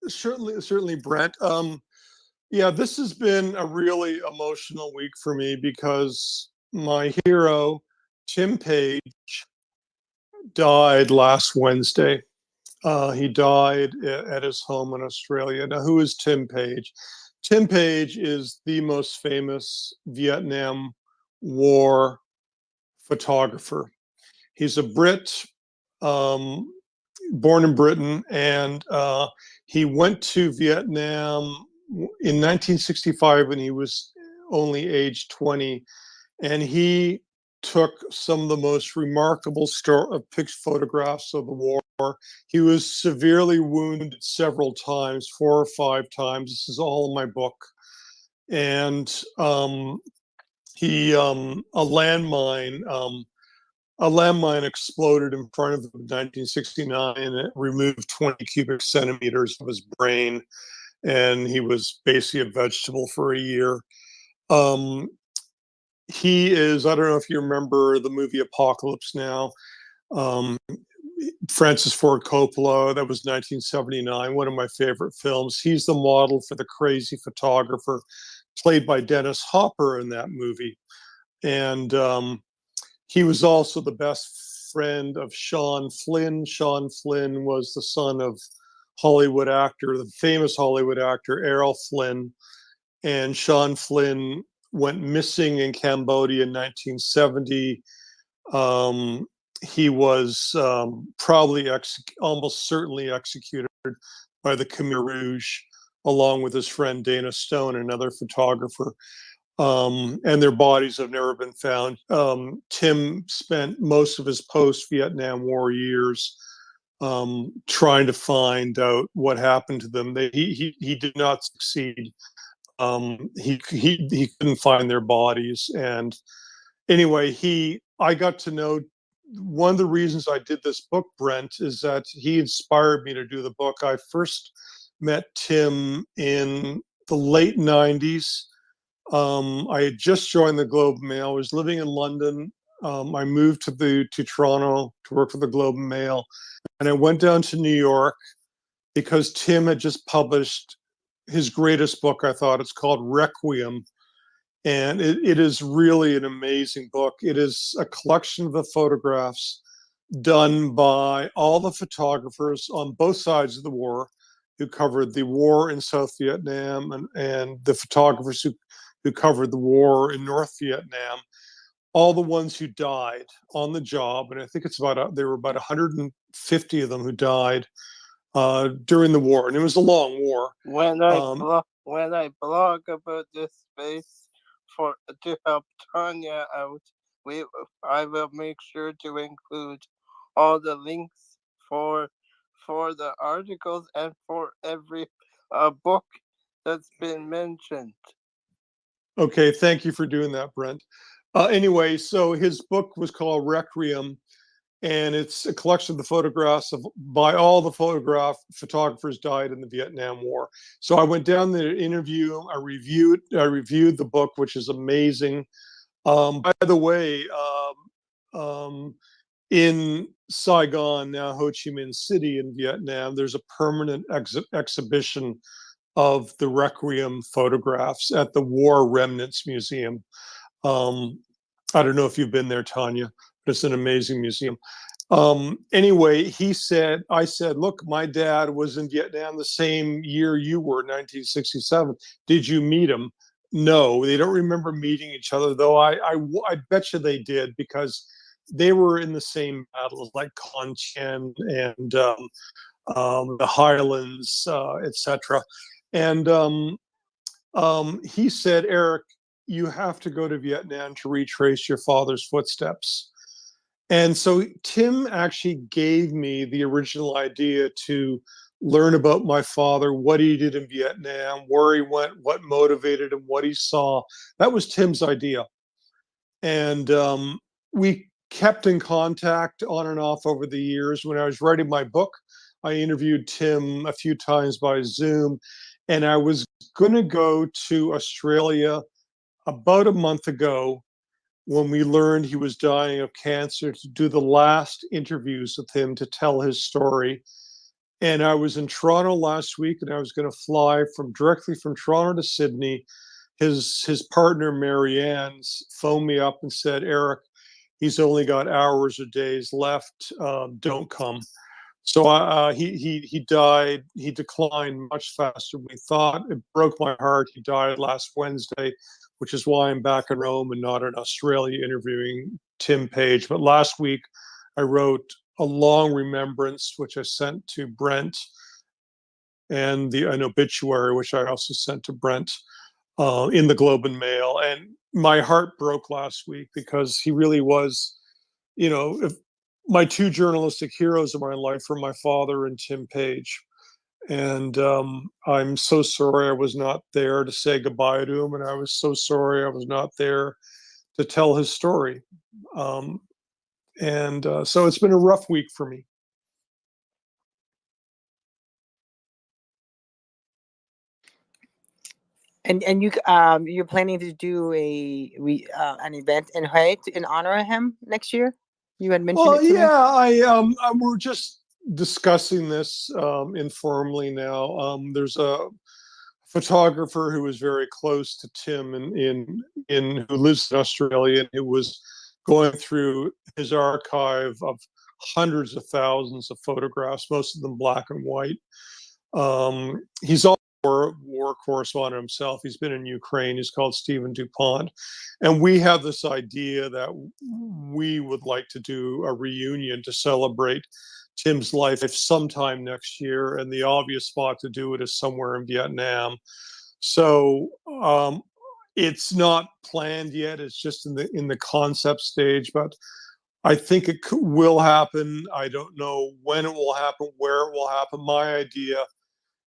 certainly, Brent. Yeah, this has been a really emotional week for me because my hero, Tim Page, died last Wednesday. He died at his home in Australia. Now, who is Tim Page? Tim Page is the most famous Vietnam War photographer. He's a Brit, born in Britain, and he went to Vietnam in 1965 when he was only age 20, and he took some of the most remarkable photographs of the war. He was severely wounded several times, 4 or 5 times. This is all in my book. And a landmine exploded in front of him in 1969, and it removed 20 cubic centimeters of his brain, and he was basically a vegetable for a year. He is, I don't know if you remember the movie Apocalypse Now. Francis Ford Coppola, that was 1979, one of my favorite films. He's the model for the crazy photographer, played by Dennis Hopper in that movie. And he was also the best friend of Sean Flynn. Sean Flynn was the son of the famous Hollywood actor Errol Flynn. And Sean Flynn went missing in Cambodia in 1970. He was probably almost certainly executed by the Khmer Rouge, along with his friend Dana Stone, another photographer. And their bodies have never been found. Tim spent most of his post-Vietnam War years trying to find out what happened to them. He did not succeed. He couldn't find their bodies, and anyway, I got to know. One of the reasons I did this book, Brent, is that he inspired me to do the book. I first met Tim in the late 90s. I had just joined the Globe and Mail. I was living in London. I moved to Toronto to work for the Globe and Mail, and I went down to New York because Tim had just published his greatest book, I thought. It's called Requiem, and it is really an amazing book. It is a collection of the photographs done by all the photographers on both sides of the war who covered the war in South Vietnam, and the photographers who covered the war in North Vietnam, all the ones who died on the job. And I think there were about 150 of them who died during the war, and it was a long war. When when I blog about this space to help Tonya out, I will make sure to include all the links for the articles and for every book that's been mentioned. Okay, thank you for doing that, Brent. Anyway, so his book was called Requiem, and it's a collection of the photographs by all the photographers died in the Vietnam War. So I went down there to interview him. I reviewed the book, which is amazing. By the way, in Saigon, now Ho Chi Minh City in Vietnam, there's a permanent exhibition of the Requiem photographs at the War Remnants Museum. I don't know if you've been there, Tonya, but it's an amazing museum. Anyway, I said, look, my dad was in Vietnam the same year you were, 1967. Did you meet him? No, they don't remember meeting each other, though I bet you they did, because they were in the same battles like Con Chien and the Highlands, etc. And he said, Eric, you have to go to Vietnam to retrace your father's footsteps. And so Tim actually gave me the original idea to learn about my father, what he did in Vietnam, where he went, what motivated him, what he saw. That was Tim's idea. And we kept in contact on and off over the years. When I was writing my book, I interviewed Tim a few times by Zoom, and I was going to go to Australia about a month ago when we learned he was dying of cancer to do the last interviews with him to tell his story. And I was in Toronto last week, and I was going to fly directly from Toronto to Sydney. His partner, Marianne, phoned me up and said, Eric, he's only got hours or days left. Don't come. So he died. He declined much faster than we thought. It broke my heart. He died last Wednesday, which is why I'm back in Rome and not in Australia interviewing Tim Page. But last week, I wrote a long remembrance, which I sent to Brent, and an obituary, which I also sent to Brent in the Globe and Mail. And my heart broke last week because he really was, my two journalistic heroes of my life were my father and Tim Page. And I'm so sorry I was not there to say goodbye to him. And I was so sorry I was not there to tell his story. So it's been a rough week for me. And you're planning to do an event in Hawaii in honor of him next year? You had mentioned it to me. Yeah, we're just discussing this informally now. There's a photographer who was very close to Tim in who lives in Australia, and who was going through his archive of hundreds of thousands of photographs, most of them black and white. He's also a war correspondent himself. He's been in Ukraine. He's called Stephen DuPont. And we have this idea that we would like to do a reunion to celebrate Tim's life sometime next year. And the obvious spot to do it is somewhere in Vietnam. So it's not planned yet. It's just in the concept stage, but I think it will happen. I don't know when it will happen, where it will happen. My idea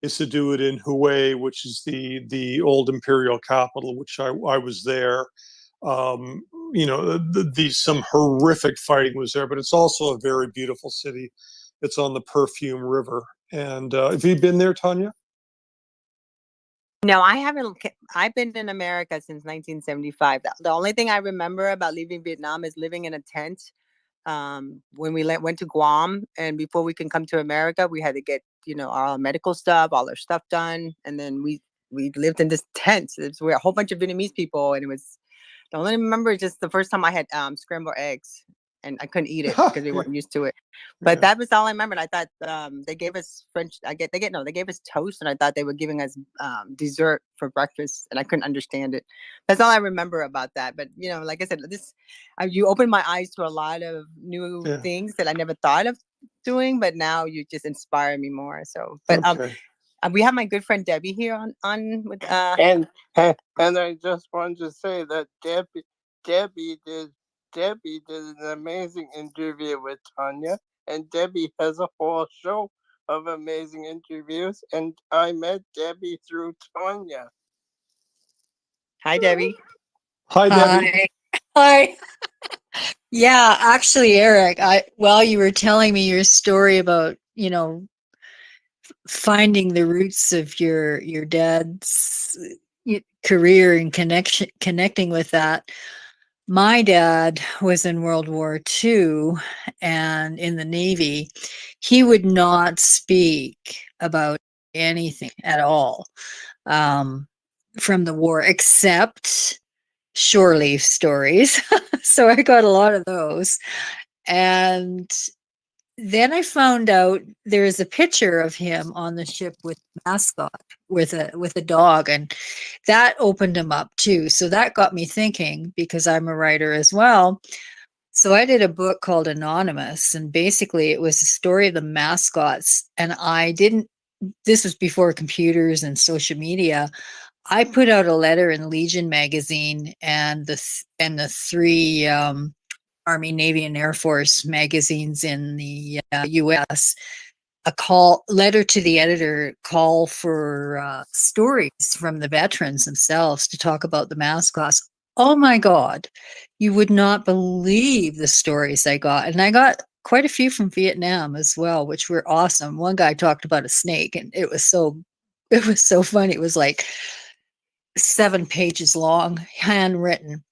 is to do it in Hue, which is the old imperial capital, which I was there. Some horrific fighting was there, but it's also a very beautiful city. It's on the Perfume River. And have you been there, Tonya? No, I haven't. I've been in America since 1975. The only thing I remember about leaving Vietnam is living in a tent. When we went to Guam, and before we can come to America, we had to get our medical stuff, all our stuff done, and then we lived in this tent. It's where a whole bunch of Vietnamese people, and it was the only remember just the first time I had scrambled eggs, and I couldn't eat it because they weren't used to it. But that was all I remembered. I thought they gave us French. They gave us toast, and I thought they were giving us dessert for breakfast, and I couldn't understand it. That's all I remember about that. But like I said, you opened my eyes to a lot of new things that I never thought of doing, but now you just inspire me more. So, but okay. We have my good friend Debbie here on with And I just wanted to say that Debbie did an amazing interview with Tonya, and Debbie has a whole show of amazing interviews, and I met Debbie through Tonya. Hi Debbie. Hi, Debbie. Hi. Yeah, actually, Eric, while you were telling me your story about, finding the roots of your dad's career and connecting with that. My dad was in World War II and in the Navy. He would not speak about anything at all from the war, except shore leave stories. So I got a lot of those. And then I found out there's a picture of him on the ship with a mascot, with a dog, and that opened him up too. So that got me thinking, because I'm a writer as well. So I did a book called Anonymous, and basically it was a story of the mascots. And this was before computers and social media. I put out a letter in Legion magazine and the three Army, Navy, and Air Force magazines in the U.S. Letter to the editor, call for stories from the veterans themselves to talk about the mascots. Oh my God, you would not believe the stories I got, and I got quite a few from Vietnam as well, which were awesome. One guy talked about a snake, and it was so funny. It was like 7 pages long, handwritten.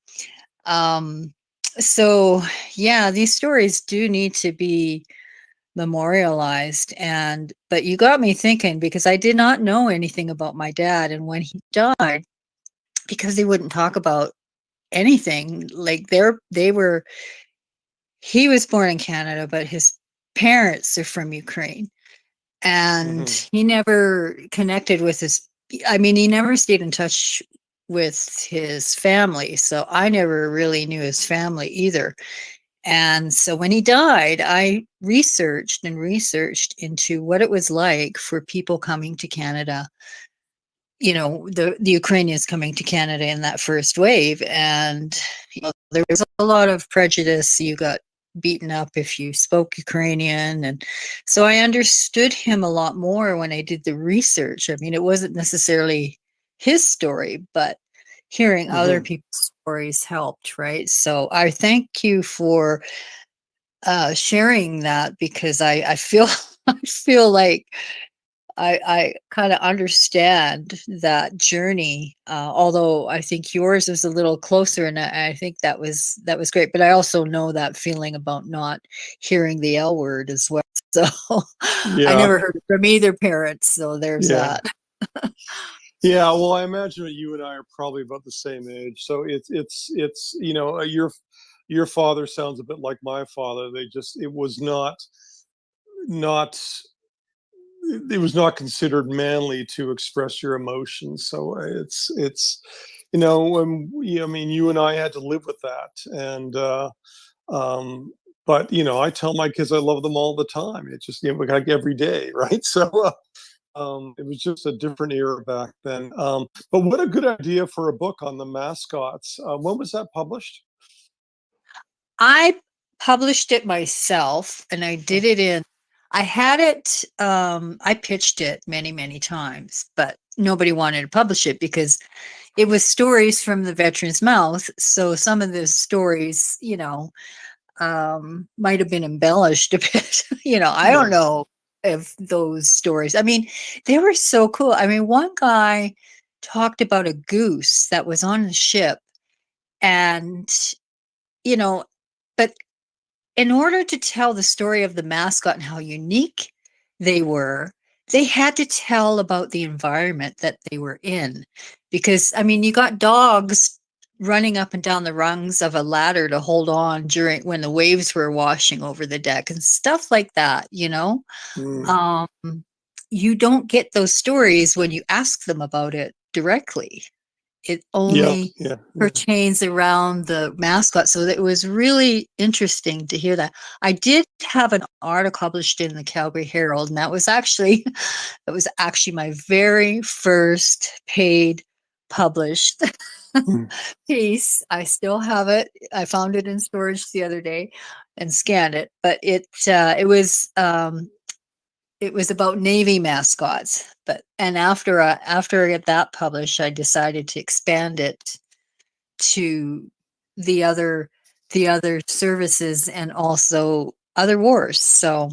So yeah, these stories do need to be memorialized. But you got me thinking, because I did not know anything about my dad. And when he died, because he wouldn't talk about anything, like he was born in Canada, but his parents are from Ukraine. And he never connected with he never stayed in touch with his family. So I never really knew his family either. And so when he died, I researched into what it was like for people coming to Canada, the Ukrainians coming to Canada in that first wave. And there was a lot of prejudice. You got beaten up if you spoke Ukrainian. And so I understood him a lot more when I did the research. I mean, it wasn't necessarily his story, but hearing other people's stories helped, right? So I thank you for sharing that, because I feel I feel like I kind of understand that journey, although I think yours is a little closer, and I think that was great. But I also know that feeling about not hearing the L word as well. So I never heard it from either parent. So there's that. Yeah, well, I imagine that you and I are probably about the same age. So it's your father sounds a bit like my father. It was not considered manly to express your emotions. So I mean, you and I had to live with that. And but I tell my kids I love them all the time. It's just like every day, right? So it was just a different era back then. But what a good idea for a book on the mascots. When was that published? I published it myself, and I did it I had it, I pitched it many, many times, but nobody wanted to publish it because it was stories from the veteran's mouth. So some of the stories, might have been embellished a bit. I don't know if those stories, I mean, they were so cool. I mean, one guy talked about a goose that was on the ship, and, but in order to tell the story of the mascot and how unique they were, they had to tell about the environment that they were in. Because, I mean, you got dogs running up and down the rungs of a ladder to hold on when the waves were washing over the deck and stuff like that, you don't get those stories when you ask them about it directly. it Yeah, only pertains around the mascot. So it was really interesting to hear that. I did have an article published in the Calgary Herald, and that was actually my very first paid published piece. I still have it. I found it in storage the other day and scanned it, but it was about Navy mascots. And after I get that published, I decided to expand it to the other services and also other wars. So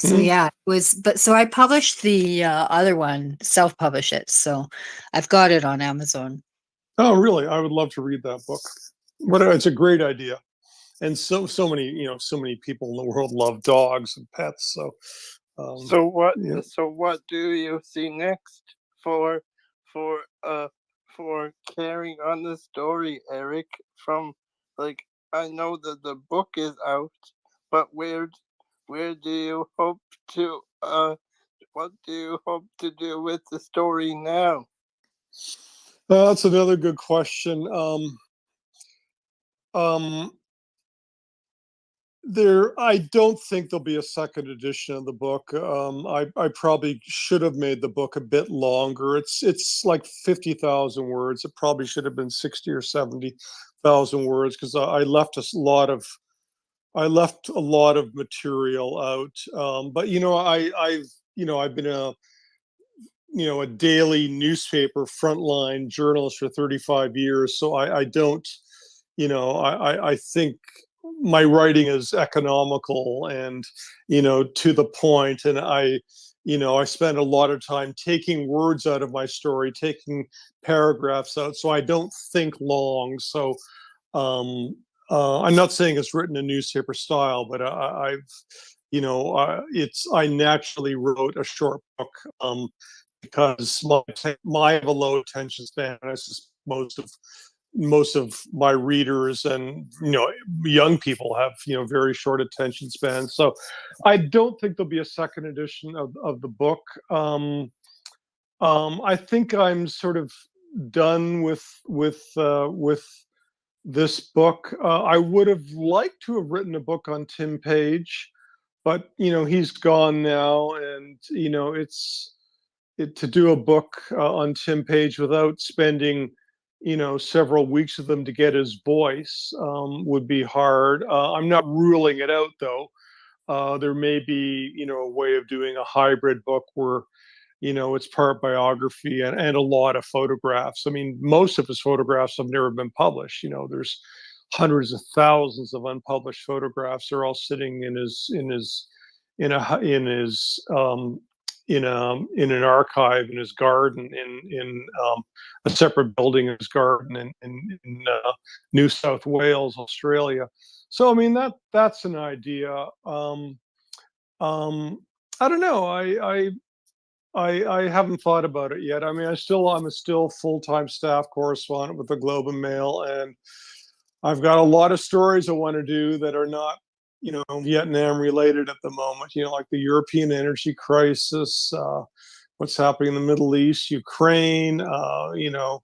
yeah, it was. But so I published the other one, self-publish it. So I've got it on Amazon. Oh, really? I would love to read that book. But it's a great idea, and so many people in the world love dogs and pets. So, so what do you see next for carrying on the story, Eric? From, like, I know that the book is out, but where do you hope to what do you hope to do with the story now? That's another good question. I don't think there'll be a second edition of the book. I probably should have made the book a bit longer. It's like 50,000 words. It probably should have been 60 or 70,000 words, because I left a lot of material out. But I've been a daily newspaper frontline journalist for 35 years, so I don't, I think my writing is economical and to the point, and I spend a lot of time taking words out of my story, taking paragraphs out, so I don't think long. So I'm not saying it's written in newspaper style, but I naturally wrote a short book, because I have a low attention span. I just most of my readers and young people have very short attention spans. So I don't think there'll be a second edition of the book. I think I'm sort of done with this book. I would have liked to have written a book on Tim Page, but he's gone now, and to do a book on Tim Page without spending several weeks with him to get his voice would be hard. I'm not ruling it out, though. There may be a way of doing a hybrid book where it's part biography and a lot of photographs. I mean, most of his photographs have never been published. There's hundreds of thousands of unpublished photographs. They're all sitting in an archive in his garden, in a separate building in his garden in New South Wales, Australia. So I mean, that's an idea. I don't know. I haven't thought about it yet. I mean, I'm still full-time staff correspondent with the Globe and Mail, and I've got a lot of stories I want to do that are not, Vietnam related at the moment. Like the European energy crisis, what's happening in the Middle East, Ukraine. There's.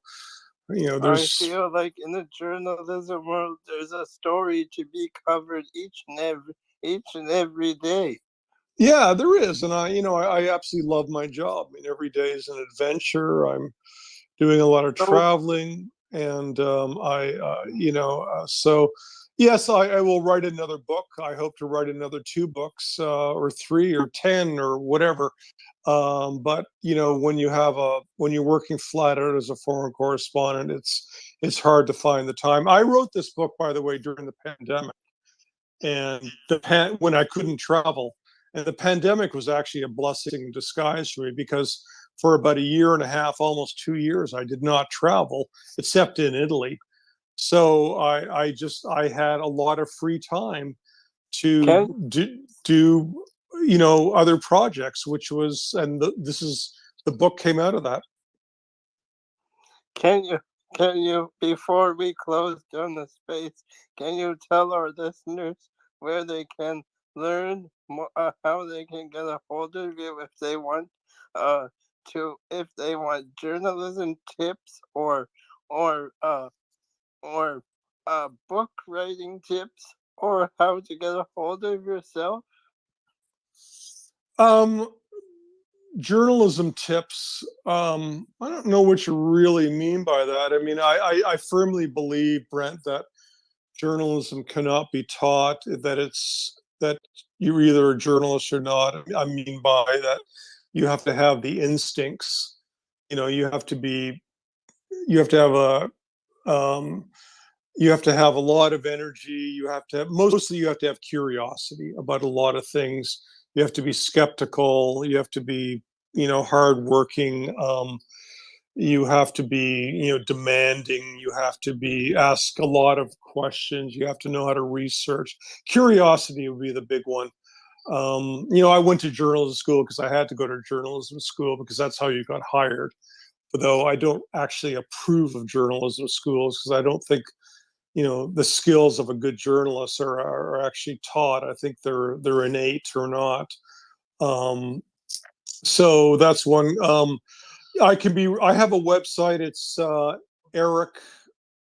I feel like in the journalism world, there's a story to be covered each and every day. Yeah, there is, and I absolutely love my job. I mean, every day is an adventure. I'm doing a lot of traveling, and so yes, I will write another book. I hope to write another 2 books, or 3 or 10 or whatever. But when you're working flat out as a foreign correspondent, it's hard to find the time. I wrote this book, by the way, during the pandemic, and when I couldn't travel. And the pandemic was actually a blessing in disguise for me, because for about a year and a half, almost 2 years, I did not travel except in Italy. So I had a lot of free time to do other projects, which was, and the book came out of that. Can you, before we close down the space, can you tell our listeners where they can learn more, how they can get a hold of you if they want journalism tips or or book writing tips, or how to get a hold of yourself? Journalism tips. I don't know what you really mean by that. I mean, I firmly believe, Brent, that journalism cannot be taught, that you're either a journalist or not. I mean by that, you have to have the instincts. You have to be, you have to have you have to have a lot of energy. You have to have, mostly you have to have curiosity about a lot of things. You have to be skeptical. You have to be, hardworking. You have to be, demanding. You have to be ask a lot of questions. You have to know how to research. Curiosity would be the big one. I went to journalism school because I had to go to journalism school because that's how you got hired. Though I don't actually approve of journalism schools because I don't think, the skills of a good journalist are actually taught. I think they're innate or not. So that's one. I have a website. It's Eric,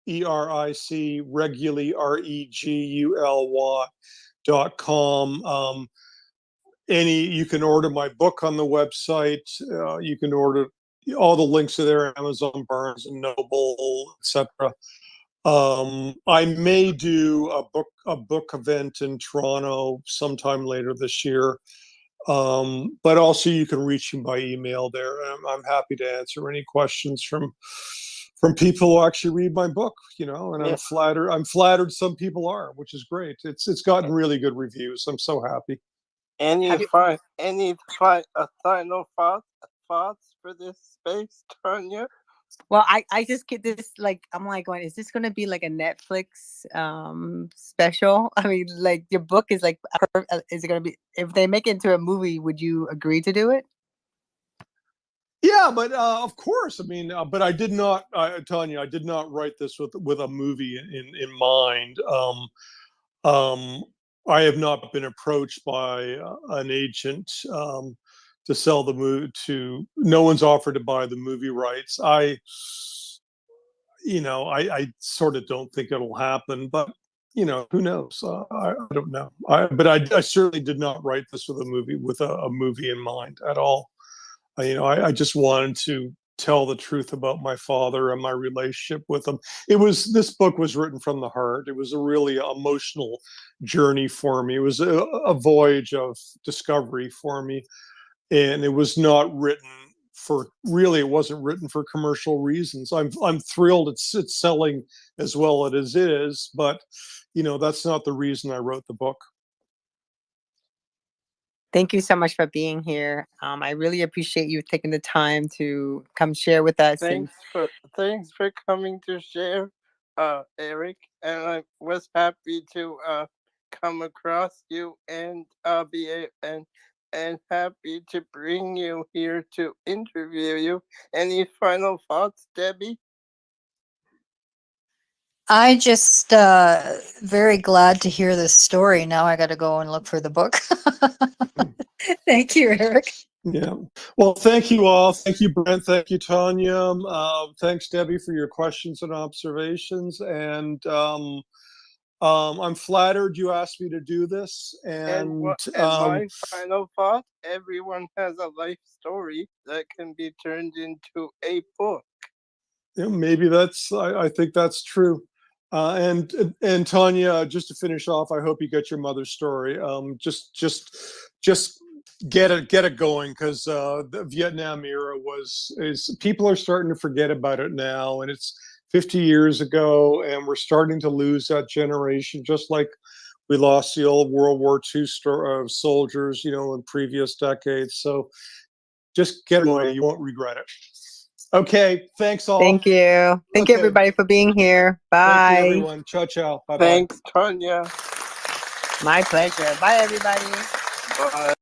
ERIC, Reguly, REGULY.com. You can order my book on the website. You can order, all the links are there, Amazon, Barnes and Noble, etc. I may do a book event in Toronto sometime later this year. But also you can reach me by email there. I'm happy to answer any questions from people who actually read my book, and Yeah. I'm flattered some people are, which is great. It's gotten really good reviews. I'm so happy. Any final thoughts for this space, Tonya? Well, I just get this, like, I'm like going, is this going to be like a Netflix special? I mean, like, your book is like, is it going to be, if they make it into a movie, would you agree to do it? Yeah, but of course. I mean, but I did not, Tonya, I did not write this with a movie in mind. I have not been approached by an agent to sell the movie. No one's offered to buy the movie rights. I sort of don't think it'll happen, but who knows? I don't know. But I certainly did not write this with a movie in mind at all. I just wanted to tell the truth about my father and my relationship with him. This book was written from the heart. It was a really emotional journey for me. It was a voyage of discovery for me. And it was not written it wasn't written for commercial reasons. I'm thrilled it's selling as well as it is, but that's not the reason I wrote the book. Thank you so much for being here. I really appreciate you taking the time to come share with us. Thanks for coming to share, Eric. And I was happy to come across you and and happy to bring you here to interview you. Any final thoughts, Debbie? I just very glad to hear this story. Now I got to go and look for the book. Thank you, Eric. Yeah. Well, thank you all. Thank you, Brent. Thank you, Tonya. Thanks, Debbie, for your questions and observations. And I'm flattered you asked me to do this. And my final thought, everyone has a life story that can be turned into a book. Maybe I think that's true. And Tonya, just to finish off, I hope you get your mother's story. Just get it going, because the Vietnam era is people are starting to forget about it now, and it's 50 years ago, and we're starting to lose that generation, just like we lost the old World War II soldiers, in previous decades. So just get it away. You won't regret it. Okay, thanks all. Thank you. Thank you, everybody, for being here. Bye. Thank you, everyone. Ciao, ciao. Bye-bye. Thanks, Tonya. My pleasure. Bye, everybody. Bye.